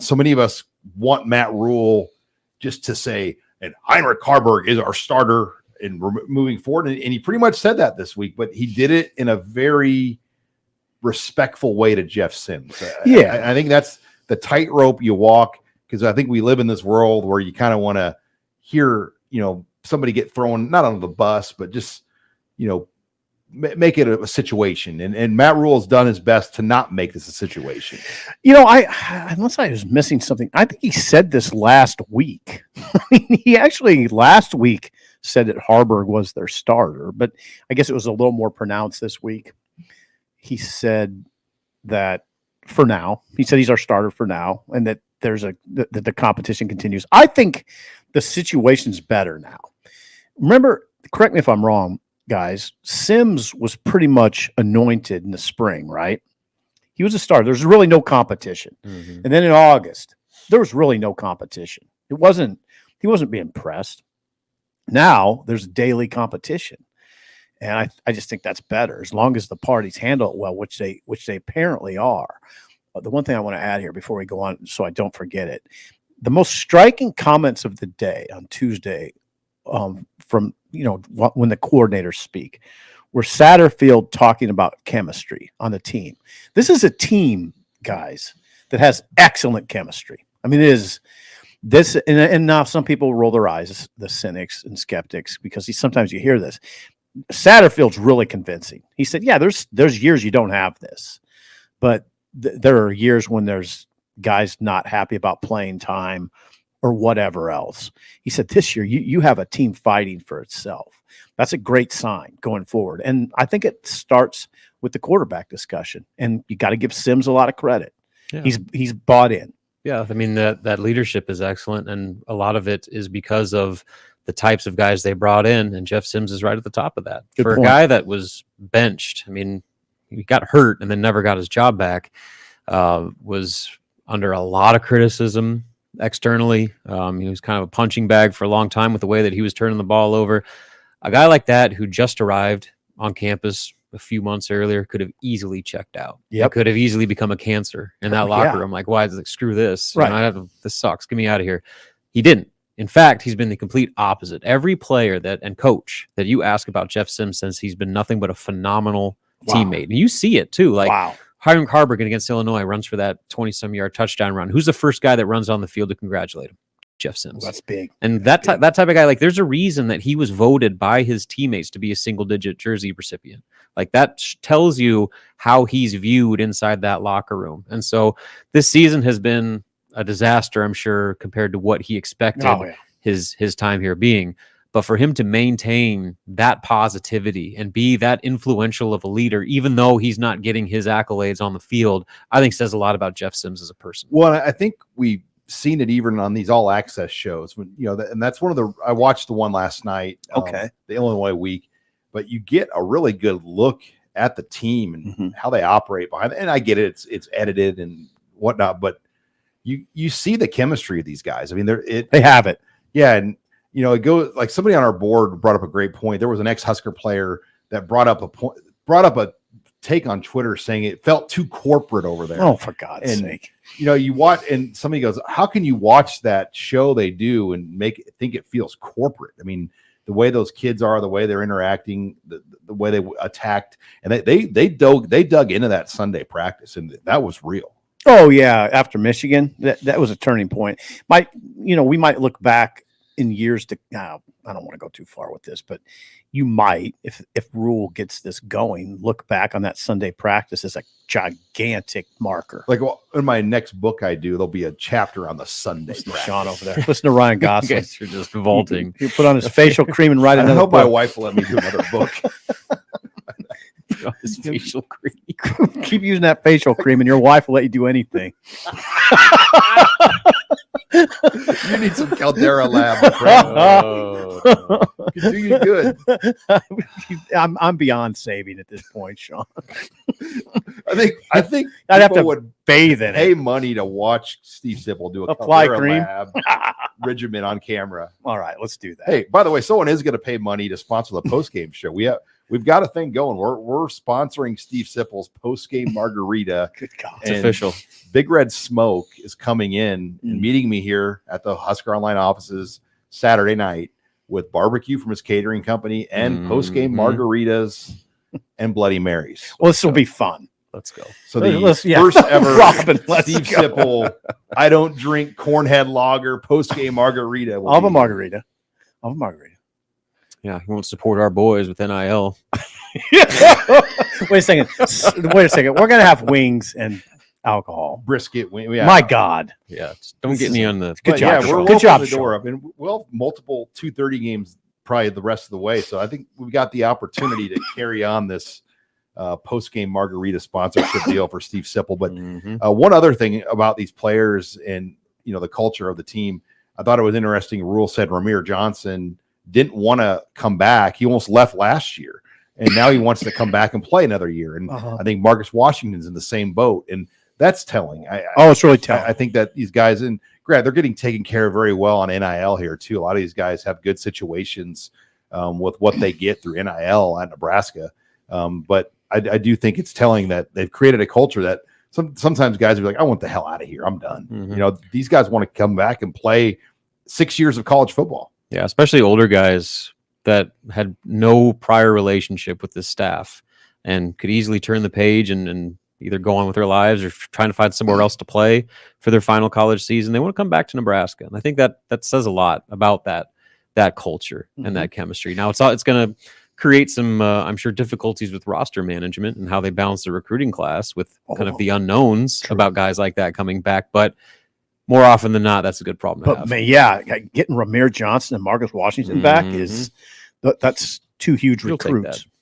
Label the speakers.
Speaker 1: so many of us want Matt Rule just to say, and Heinrich Haarberg is our starter and we're moving forward. And he pretty much said that this week, but he did it in a very respectful way to Jeff Sims. I think that's the tightrope you walk, because I think we live in this world where you kind of want to hear, somebody get thrown, not on the bus, but just, make it a situation. And Matt Rule has done his best to not make this a situation.
Speaker 2: Unless I was missing something, I think he said this last week. He actually last week said that Haarberg was their starter, but I guess it was a little more pronounced this week. He said that for now, he's our starter for now, and that the competition continues. I think the situation's better now. Remember, correct me if I'm wrong, guys, Sims was pretty much anointed in the spring, right? He was a starter. There's really no competition. Mm-hmm. And then in August, there was really no competition. He wasn't being pressed. Now there's daily competition. And I just think that's better, as long as the parties handle it well, which they apparently are. But the one thing I want to add here before we go on, so I don't forget it, the most striking comments of the day on Tuesday, from when the coordinators speak, were Satterfield talking about chemistry on the team. This is a team, guys, that has excellent chemistry. I mean, it is this, and now some people roll their eyes, the cynics and skeptics, because sometimes you hear this. Satterfield's really convincing. He said, yeah, there's years you don't have this, but there are years when there's guys not happy about playing time or whatever else. He said, this year you have a team fighting for itself. That's a great sign going forward. And I think it starts with the quarterback discussion, and you got to give Sims a lot of credit. Yeah. He's bought in.
Speaker 3: Yeah. I mean, that leadership is excellent. And a lot of it is because of the types of guys they brought in, and Jeff Sims is right at the top of that. Good for point. A guy that was benched. I mean, he got hurt and then never got his job back, was under a lot of criticism externally. He was kind of a punching bag for a long time with the way that he was turning the ball over. A guy like that who just arrived on campus a few months earlier could have easily checked out. Yeah, could have easily become a cancer in that locker room. Like, why is it? Screw this. Right. This sucks. Get me out of here. He didn't. In fact, he's been the complete opposite. Every player and coach that you ask about Jeff Sims since, he's been nothing but a phenomenal teammate. And you see it too. Like, Heinrich Haarberg against Illinois runs for that 20-some yard touchdown run. Who's the first guy that runs on the field to congratulate him? Jeff Sims.
Speaker 2: That's big.
Speaker 3: And that type of guy, like, there's a reason that he was voted by his teammates to be a single-digit jersey recipient. Like, that tells you how he's viewed inside that locker room. And so this season has been a disaster, I'm sure, compared to what he expected his time here being. But for him to maintain that positivity and be that influential of a leader, even though he's not getting his accolades on the field, I think says a lot about Jeff Sims as a person.
Speaker 1: Well, I think we've seen it even on these all access shows, when and that's one of the, I watched the one last night, the Illinois week, but you get a really good look at the team and how they operate behind it. And I get it, it's edited and whatnot, but you see the chemistry of these guys. I mean, they have it. Yeah. And it goes, like, somebody on our board brought up a great point. There was an ex-Husker player that brought up a take on Twitter saying it felt too corporate over there.
Speaker 2: Oh, for God's sake.
Speaker 1: You watch, and somebody goes, how can you watch that show they do and think it feels corporate? I mean, the way those kids are, the way they're interacting, the way they attacked, and they dug into that Sunday practice, and that was real.
Speaker 2: Oh yeah. After Michigan, that was a turning point. We might look back in years to, I don't want to go too far with this, but you might, if Rule gets this going, look back on that Sunday practice as a gigantic marker.
Speaker 1: Like, in my next book I do, there'll be a chapter on the Sunday.
Speaker 2: Listen to Sean over there. Listen to Ryan Gosling.
Speaker 3: You guys are just vaulting.
Speaker 2: He put on his facial cream and write another book.
Speaker 1: I hope my wife will let me do another book.
Speaker 3: His facial cream.
Speaker 2: Keep using that facial cream, and your wife will let you do anything.
Speaker 1: You need some Caldera Lab. Oh. Can do you good.
Speaker 2: I'm beyond saving at this point, Sean.
Speaker 1: I think
Speaker 2: I'd have to bathe in
Speaker 1: pay
Speaker 2: it.
Speaker 1: money to watch Steve Sipple do a
Speaker 2: apply
Speaker 1: Caldera
Speaker 2: cream
Speaker 1: Lab regimen on camera.
Speaker 2: All right, let's do that.
Speaker 1: Hey, by the way, someone is going to pay money to sponsor the post-game show. We we've got a thing going. We're sponsoring Steve Sipple's post-game margarita.
Speaker 2: Good God.
Speaker 3: It's official.
Speaker 1: Big Red Smoke is coming in and meeting me here at the HuskerOnline offices Saturday night with barbecue from his catering company and post-game margaritas and Bloody Marys.
Speaker 2: Well, this will be fun.
Speaker 3: Let's go.
Speaker 1: So the first ever
Speaker 2: Robin,
Speaker 1: Steve Sipple, I don't drink Cornhead Lager post-game margarita.
Speaker 2: I'll have a margarita.
Speaker 3: Yeah, he won't support our boys with NIL.
Speaker 2: Wait a second. We're going to have wings and alcohol.
Speaker 1: Brisket. Yeah.
Speaker 2: My God.
Speaker 3: Yeah, don't get me on the.
Speaker 2: Good job.
Speaker 1: Yeah, we're
Speaker 2: Good job.
Speaker 1: the door up, and we'll have multiple 2:30 games probably the rest of the way. So I think we've got the opportunity to carry on this post-game margarita sponsorship deal for Steve Sipple. But one other thing about these players and the culture of the team, I thought it was interesting. Rule said Ramir Johnson didn't want to come back. He almost left last year, and now he wants to come back and play another year. And I think Marcus Washington's in the same boat, and that's telling.
Speaker 2: It's really telling.
Speaker 1: I think that these guys, and Grant, they're getting taken care of very well on NIL here too. A lot of these guys have good situations with what they get through NIL at Nebraska. But I do think it's telling that they've created a culture that sometimes guys are like, I want the hell out of here. I'm done. These guys want to come back and play 6 years of college football.
Speaker 3: Yeah, especially older guys that had no prior relationship with this staff and could easily turn the page and either go on with their lives or trying to find somewhere else to play for their final college season. They want to come back to Nebraska. And I think that says a lot about that culture and that chemistry. Now it's going to create some, I'm sure, difficulties with roster management and how they balance the recruiting class with kind of the unknowns about guys like that coming back. But more often than not, that's a good problem to have.
Speaker 2: Man, yeah, getting Ramir Johnson and Marcus Washington back that's two huge recruits.